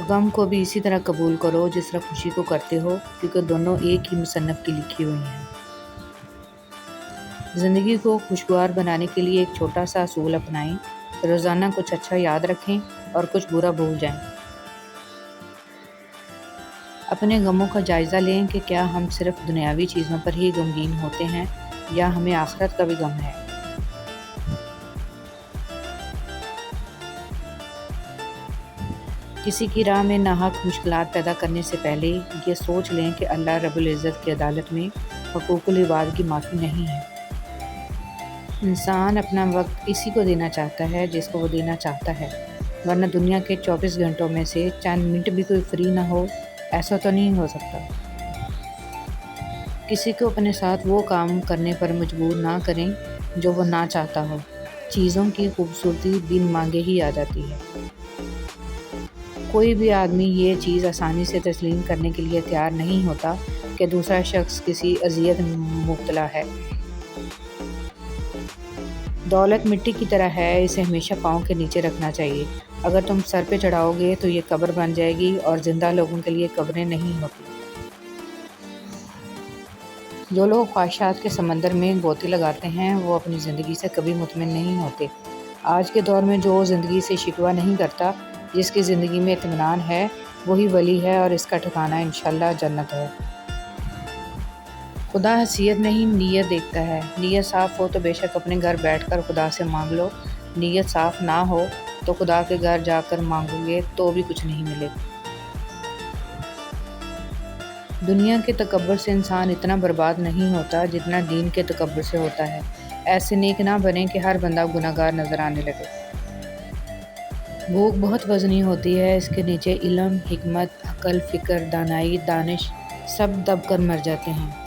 غم کو بھی اسی طرح قبول کرو جس طرح خوشی کو کرتے ہو، کیونکہ دونوں ایک ہی مصنف کی لکھی ہوئی ہیں۔ زندگی کو خوشگوار بنانے کے لیے ایک چھوٹا سا اصول اپنائیں، روزانہ کچھ اچھا یاد رکھیں اور کچھ برا بھول جائیں۔ اپنے غموں کا جائزہ لیں کہ کیا ہم صرف دنیاوی چیزوں پر ہی غمگین ہوتے ہیں یا ہمیں آخرت کا بھی غم ہے۔ کسی کی راہ میں ناحق مشکلات پیدا کرنے سے پہلے یہ سوچ لیں کہ اللہ رب العزت کی عدالت میں حقوق العباد کی معافی نہیں ہے۔ انسان اپنا وقت اسی کو دینا چاہتا ہے جس کو وہ دینا چاہتا ہے، ورنہ دنیا کے 24 گھنٹوں میں سے چند منٹ بھی کوئی فری نہ ہو، ایسا تو نہیں ہو سکتا۔ کسی کو اپنے ساتھ وہ کام کرنے پر مجبور نہ کریں جو وہ نہ چاہتا ہو۔ چیزوں کی خوبصورتی بن مانگے ہی آ جاتی ہے۔ کوئی بھی آدمی یہ چیز آسانی سے تسلیم کرنے کے لیے تیار نہیں ہوتا کہ دوسرا شخص کسی اذیت میں مبتلا ہے۔ دولت مٹی کی طرح ہے، اسے ہمیشہ پاؤں کے نیچے رکھنا چاہیے۔ اگر تم سر پہ چڑھاؤ گے تو یہ قبر بن جائے گی، اور زندہ لوگوں کے لیے قبریں نہیں ہوتی۔ جو لوگ خواہشات کے سمندر میں گوتے لگاتے ہیں وہ اپنی زندگی سے کبھی مطمئن نہیں ہوتے۔ آج کے دور میں جو زندگی سے شکوہ نہیں کرتا، جس کی زندگی میں اطمینان ہے، وہی ولی ہے، اور اس کا ٹھکانہ انشاءاللہ جنت ہے۔ خدا حیثیت نہیں نیت دیکھتا ہے۔ نیت صاف ہو تو بے شک اپنے گھر بیٹھ کر خدا سے مانگ لو، نیت صاف نہ ہو تو خدا کے گھر جا کر مانگو گے تو بھی کچھ نہیں ملے گا۔ دنیا کے تکبر سے انسان اتنا برباد نہیں ہوتا جتنا دین کے تکبر سے ہوتا ہے۔ ایسے نیک نہ بنیں کہ ہر بندہ گناہگار نظر آنے لگے۔ بھوک بہت وزنی ہوتی ہے، اس کے نیچے علم، حکمت، عقل، فکر، دانائی، دانش سب دب کر مر جاتے ہیں۔